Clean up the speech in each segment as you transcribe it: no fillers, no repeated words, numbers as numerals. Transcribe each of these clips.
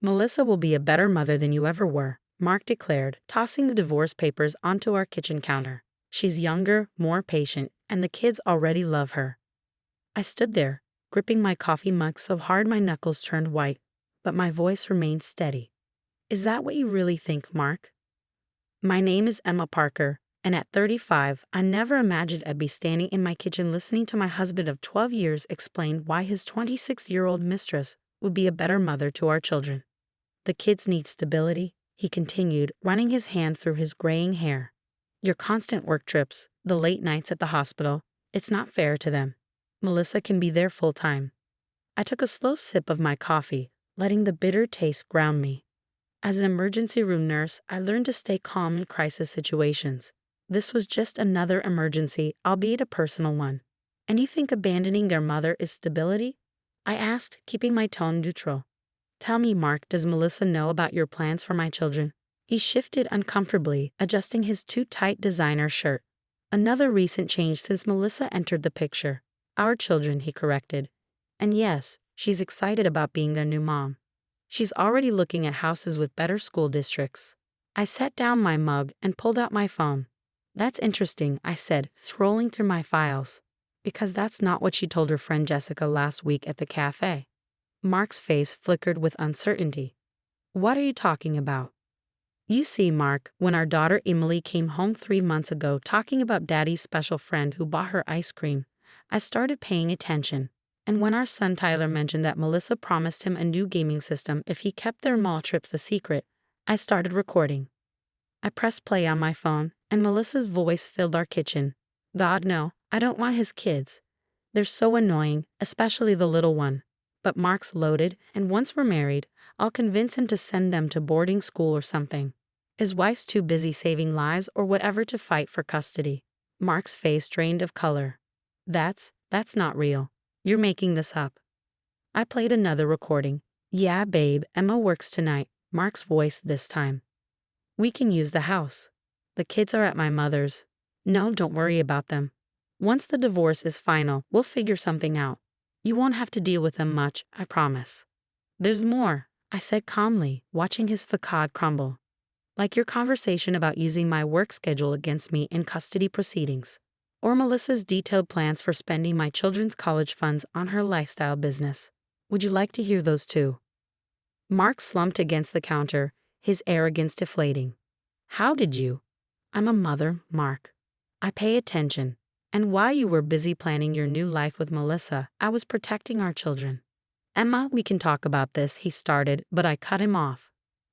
Melissa will be a better mother than you ever were, Mark declared, tossing the divorce papers onto our kitchen counter. She's younger, more patient, and the kids already love her. I stood there, gripping my coffee mug so hard my knuckles turned white, but my voice remained steady. Is that what you really think, Mark? My name is Emma Parker, and at 35, I never imagined I'd be standing in my kitchen listening to my husband of 12 years explain why his 26-year-old mistress would be a better mother to our children. The kids need stability, he continued, running his hand through his graying hair. Your constant work trips, the late nights at the hospital, it's not fair to them. Melissa can be there full-time. I took a slow sip of my coffee, letting the bitter taste ground me. As an emergency room nurse, I learned to stay calm in crisis situations. This was just another emergency, albeit a personal one. And you think abandoning their mother is stability? I asked, keeping my tone neutral. Tell me, Mark, does Melissa know about your plans for my children? He shifted uncomfortably, adjusting his too-tight designer shirt. Another recent change since Melissa entered the picture. Our children, he corrected. And yes, she's excited about being their new mom. She's already looking at houses with better school districts. I set down my mug and pulled out my phone. That's interesting, I said, scrolling through my files. Because that's not what she told her friend Jessica last week at the cafe. Mark's face flickered with uncertainty. What are you talking about? You see, Mark, when our daughter Emily came home 3 months ago talking about Daddy's special friend who bought her ice cream, I started paying attention. And when our son Tyler mentioned that Melissa promised him a new gaming system if he kept their mall trips a secret, I started recording. I pressed play on my phone, and Melissa's voice filled our kitchen. God, no, I don't want his kids. They're so annoying, especially the little one. But Mark's loaded, and once we're married, I'll convince him to send them to boarding school or something. His wife's too busy saving lives or whatever to fight for custody. Mark's face drained of color. That's not real. You're making this up. I played another recording. Yeah, babe, Emma works tonight, Mark's voice this time. We can use the house. The kids are at my mother's. No, don't worry about them. Once the divorce is final, we'll figure something out. You won't have to deal with them much, I promise. There's more, I said calmly, watching his facade crumble. Like your conversation about using my work schedule against me in custody proceedings. Or Melissa's detailed plans for spending my children's college funds on her lifestyle business. Would you like to hear those too? Mark slumped against the counter, his arrogance deflating. How did you? I'm a mother, Mark. I pay attention. And while you were busy planning your new life with Melissa, I was protecting our children. Emma, we can talk about this, he started, but I cut him off.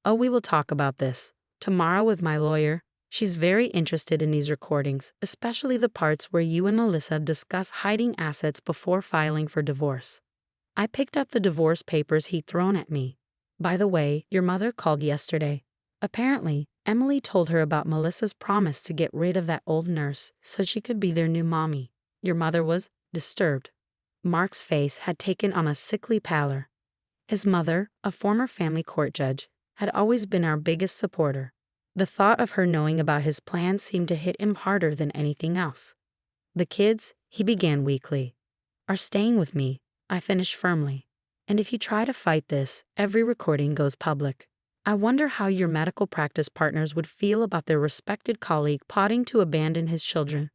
Oh, we will talk about this. Tomorrow with my lawyer. She's very interested in these recordings, especially the parts where you and Melissa discuss hiding assets before filing for divorce. I picked up the divorce papers he'd thrown at me. By the way, your mother called yesterday. Apparently, Emily told her about Melissa's promise to get rid of that old nurse so she could be their new mommy. Your mother was disturbed. Mark's face had taken on a sickly pallor. His mother, a former family court judge, had always been our biggest supporter. The thought of her knowing about his plans seemed to hit him harder than anything else. The kids, he began weakly, are staying with me, I finished firmly. And if you try to fight this, every recording goes public. I wonder how your medical practice partners would feel about their respected colleague plotting to abandon his children.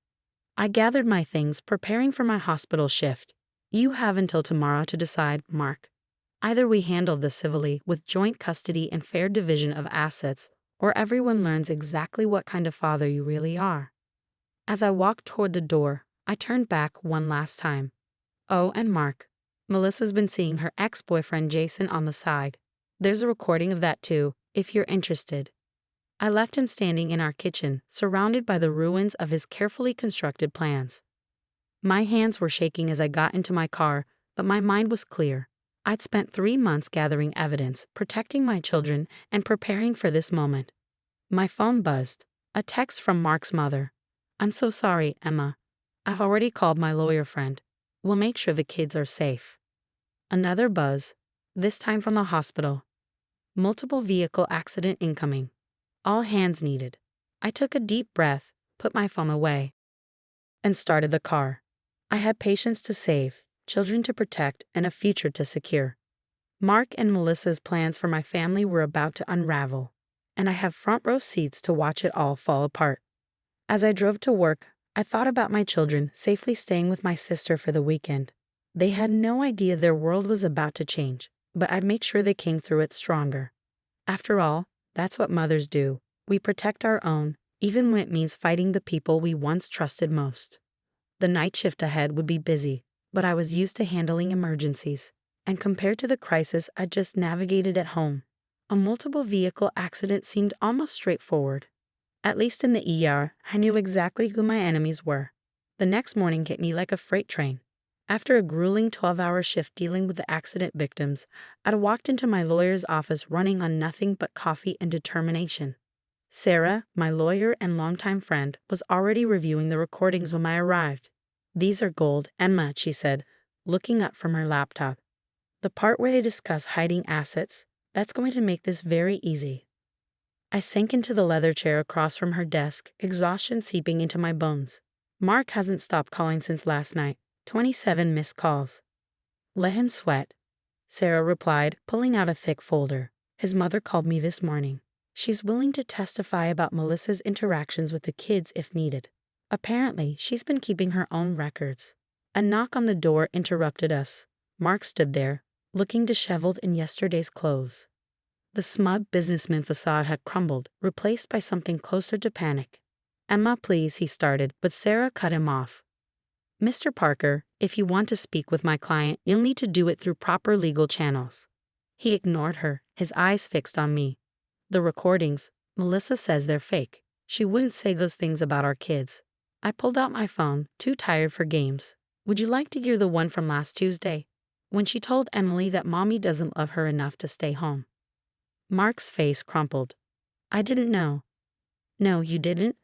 I gathered my things, preparing for my hospital shift. You have until tomorrow to decide, Mark. Either we handle this civilly with joint custody and fair division of assets, or everyone learns exactly what kind of father you really are. As I walked toward the door, I turned back one last time. Oh, and Mark. Melissa's been seeing her ex-boyfriend Jason on the side. There's a recording of that too, if you're interested. I left him standing in our kitchen, surrounded by the ruins of his carefully constructed plans. My hands were shaking as I got into my car, but my mind was clear. I'd spent 3 months gathering evidence, protecting my children, and preparing for this moment. My phone buzzed. A text from Mark's mother. I'm so sorry, Emma. I've already called my lawyer friend. We'll make sure the kids are safe. Another buzz, this time from the hospital. Multiple vehicle accident incoming. All hands needed. I took a deep breath, put my phone away, and started the car. I had patients to save, children to protect, and a future to secure. Mark and Melissa's plans for my family were about to unravel, and I have front row seats to watch it all fall apart. As I drove to work, I thought about my children safely staying with my sister for the weekend. They had no idea their world was about to change, but I'd make sure they came through it stronger. After all, that's what mothers do. We protect our own, even when it means fighting the people we once trusted most. The night shift ahead would be busy, but I was used to handling emergencies. And compared to the crisis I'd just navigated at home, a multiple vehicle accident seemed almost straightforward. At least in the ER, I knew exactly who my enemies were. The next morning hit me like a freight train. After a grueling 12-hour shift dealing with the accident victims, I'd walked into my lawyer's office running on nothing but coffee and determination. Sarah, my lawyer and longtime friend, was already reviewing the recordings when I arrived. "These are gold, Emma," she said, looking up from her laptop. "The part where they discuss hiding assets, that's going to make this very easy." I sank into the leather chair across from her desk, exhaustion seeping into my bones. "Mark hasn't stopped calling since last night. 27 missed calls." "Let him sweat," Sarah replied, pulling out a thick folder. "His mother called me this morning. She's willing to testify about Melissa's interactions with the kids if needed. Apparently, she's been keeping her own records." A knock on the door interrupted us. Mark stood there, looking disheveled in yesterday's clothes. The smug businessman facade had crumbled, replaced by something closer to panic. "Emma, please," he started, but Sarah cut him off. "Mr. Parker, if you want to speak with my client, you'll need to do it through proper legal channels." He ignored her, his eyes fixed on me. "The recordings, Melissa says they're fake. She wouldn't say those things about our kids." I pulled out my phone, too tired for games. "Would you like to hear the one from last Tuesday, when she told Emily that mommy doesn't love her enough to stay home?" Mark's face crumpled. "I didn't know." "No, you didn't?"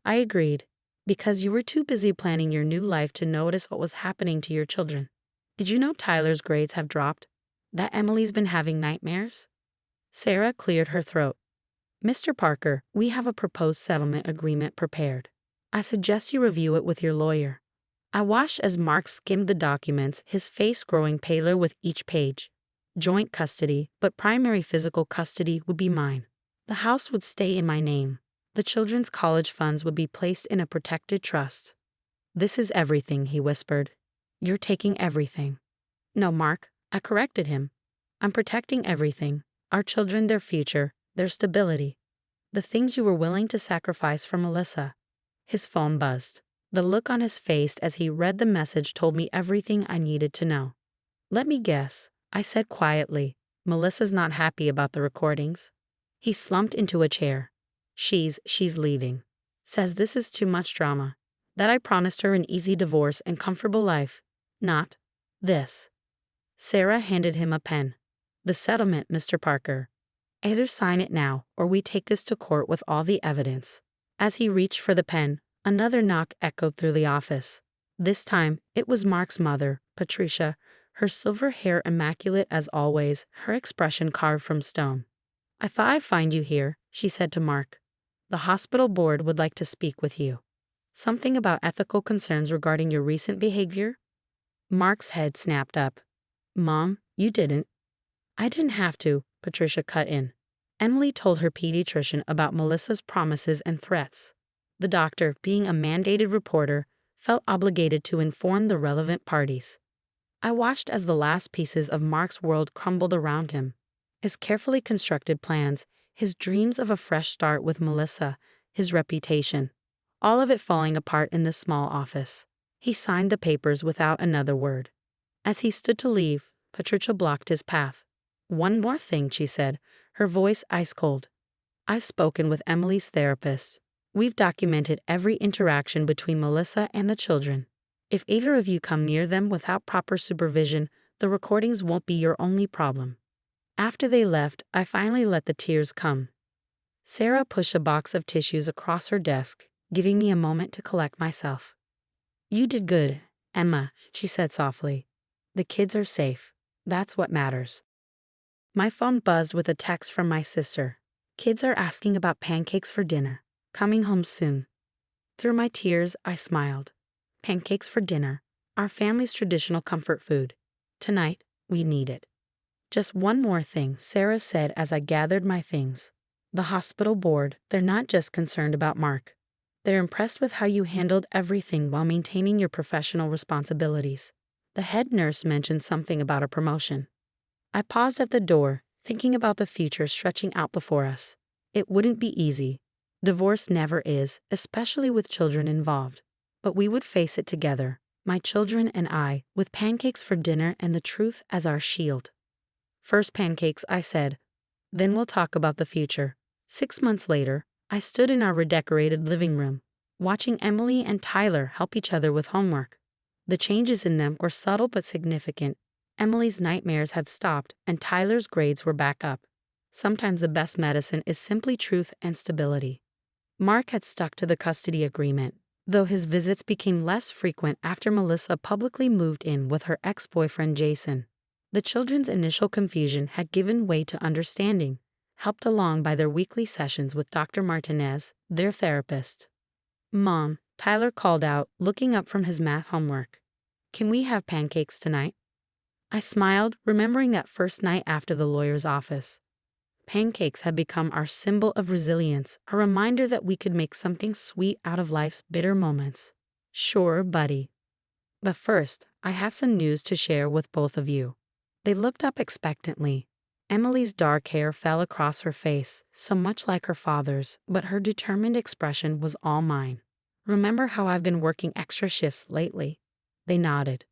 I agreed. "Because you were too busy planning your new life to notice what was happening to your children. Did you know Tyler's grades have dropped? That Emily's been having nightmares?" Sarah cleared her throat. "Mr. Parker, we have a proposed settlement agreement prepared. I suggest you review it with your lawyer." I watched as Mark skimmed the documents, his face growing paler with each page. Joint custody, but primary physical custody would be mine. The house would stay in my name. The children's college funds would be placed in a protected trust. "This is everything," he whispered. "You're taking everything." "No, Mark," I corrected him. "I'm protecting everything. Our children, their future, their stability. The things you were willing to sacrifice for Melissa." His phone buzzed. The look on his face as he read the message told me everything I needed to know. "Let me guess," I said quietly. "Melissa's not happy about the recordings." He slumped into a chair. She's leaving. Says this is too much drama. That I promised her an easy divorce and comfortable life. Not this." Sarah handed him a pen. "The settlement, Mr. Parker. Either sign it now, or we take this to court with all the evidence." As he reached for the pen, another knock echoed through the office. This time, it was Mark's mother, Patricia, her silver hair immaculate as always, her expression carved from stone. "I thought I'd find you here," she said to Mark. "The hospital board would like to speak with you. Something about ethical concerns regarding your recent behavior?" Mark's head snapped up. "Mom, you didn't." "I didn't have to," Patricia cut in. "Emily told her pediatrician about Melissa's promises and threats. The doctor, being a mandated reporter, felt obligated to inform the relevant parties." I watched as the last pieces of Mark's world crumbled around him. His carefully constructed plans, his dreams of a fresh start with Melissa, his reputation, all of it falling apart in this small office. He signed the papers without another word. As he stood to leave, Patricia blocked his path. "One more thing," she said, her voice ice cold. "I've spoken with Emily's therapist. We've documented every interaction between Melissa and the children. If either of you come near them without proper supervision, the recordings won't be your only problem." After they left, I finally let the tears come. Sarah pushed a box of tissues across her desk, giving me a moment to collect myself. "You did good, Emma," she said softly. "The kids are safe. That's what matters." My phone buzzed with a text from my sister. "Kids are asking about pancakes for dinner. Coming home soon." Through my tears, I smiled. Pancakes for dinner, our family's traditional comfort food. Tonight, we need it. Just one more thing, Sarah said as I gathered my things. The hospital board, they're not just concerned about Mark. They're impressed with how you handled everything while maintaining your professional responsibilities. The head nurse mentioned something about a promotion. I paused at the door, thinking about the future stretching out before us. It wouldn't be easy. Divorce never is, especially with children involved. But we would face it together, my children and I, with pancakes for dinner and the truth as our shield. First pancakes, I said. Then we'll talk about the future. 6 months later, I stood in our redecorated living room, watching Emily and Tyler help each other with homework. The changes in them were subtle but significant. Emily's nightmares had stopped, and Tyler's grades were back up. Sometimes the best medicine is simply truth and stability. Mark had stuck to the custody agreement, though his visits became less frequent after Melissa publicly moved in with her ex-boyfriend Jason. The children's initial confusion had given way to understanding, helped along by their weekly sessions with Dr. Martinez, their therapist. "Mom," Tyler called out, looking up from his math homework. "Can we have pancakes tonight?" I smiled, remembering that first night after the lawyer's office. Pancakes had become our symbol of resilience, a reminder that we could make something sweet out of life's bitter moments. "Sure, buddy. But first, I have some news to share with both of you." They looked up expectantly. Emily's dark hair fell across her face, so much like her father's, but her determined expression was all mine. "Remember how I've been working extra shifts lately?" They nodded.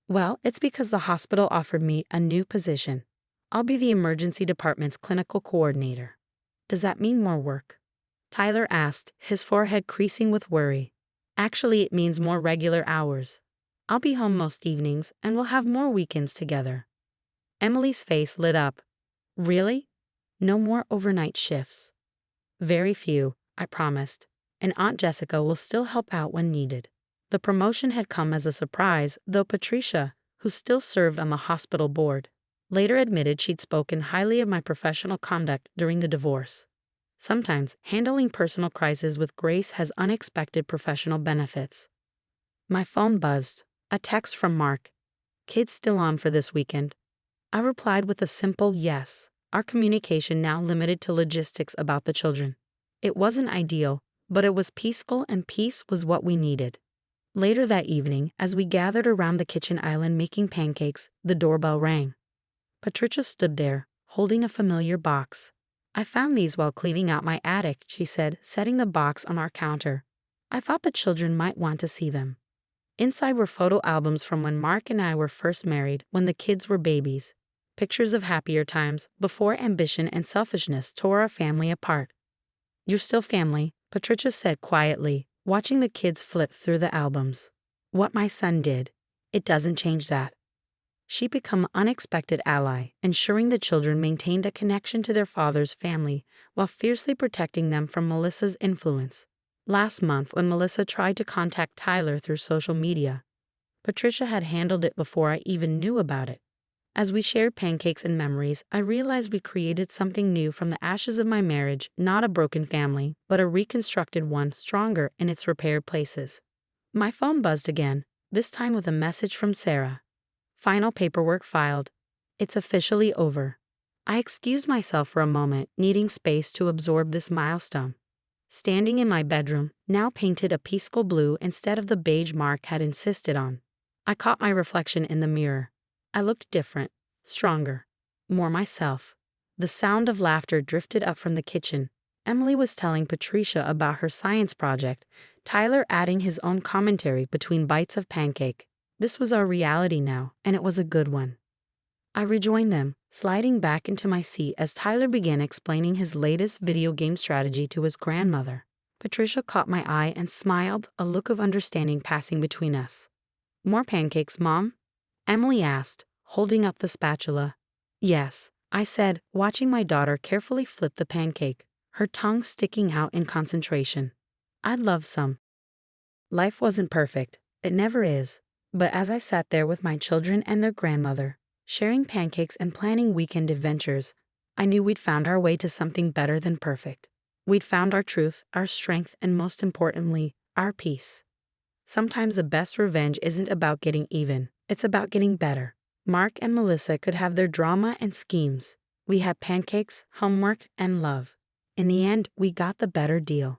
"Well, it's because the hospital offered me a new position. I'll be the emergency department's clinical coordinator." "Does that mean more work?" Tyler asked, his forehead creasing with worry. "Actually, it means more regular hours. I'll be home most evenings, and we'll have more weekends together." Emily's face lit up. "Really? No more overnight shifts?" "Very few, I promised. And Aunt Jessica will still help out when needed." The promotion had come as a surprise, though Patricia, who still served on the hospital board, later admitted she'd spoken highly of my professional conduct during the divorce. Sometimes, handling personal crises with grace has unexpected professional benefits. My phone buzzed. A text from Mark. "Kids still on for this weekend?" I replied with a simple yes, our communication now limited to logistics about the children. It wasn't ideal, but it was peaceful, and peace was what we needed. Later that evening, as we gathered around the kitchen island making pancakes, the doorbell rang. Patricia stood there, holding a familiar box. "I found these while cleaning out my attic," she said, setting the box on our counter. "I thought the children might want to see them." Inside were photo albums from when Mark and I were first married, when the kids were babies. Pictures of happier times, before ambition and selfishness tore our family apart. "You're still family," Patricia said quietly, watching the kids flip through the albums. "What my son did, it doesn't change that." She became an unexpected ally, ensuring the children maintained a connection to their father's family while fiercely protecting them from Melissa's influence. Last month, when Melissa tried to contact Tyler through social media, Patricia had handled it before I even knew about it. As we shared pancakes and memories, I realized we created something new from the ashes of my marriage, not a broken family, but a reconstructed one, stronger in its repaired places. My phone buzzed again, this time with a message from Sarah. "Final paperwork filed. It's officially over." I excused myself for a moment, needing space to absorb this milestone. Standing in my bedroom, now painted a peaceful blue instead of the beige Mark had insisted on, I caught my reflection in the mirror. I looked different, stronger, more myself. The sound of laughter drifted up from the kitchen. Emily was telling Patricia about her science project, Tyler adding his own commentary between bites of pancake. This was our reality now, and it was a good one. I rejoined them, sliding back into my seat as Tyler began explaining his latest video game strategy to his grandmother. Patricia caught my eye and smiled, a look of understanding passing between us. "More pancakes, Mom?" Emily asked, holding up the spatula. "Yes," I said, watching my daughter carefully flip the pancake, her tongue sticking out in concentration. "I'd love some." Life wasn't perfect. It never is. But as I sat there with my children and their grandmother, sharing pancakes and planning weekend adventures, I knew we'd found our way to something better than perfect. We'd found our truth, our strength, and most importantly, our peace. Sometimes the best revenge isn't about getting even, it's about getting better. Mark and Melissa could have their drama and schemes. We had pancakes, homework, and love. In the end, we got the better deal.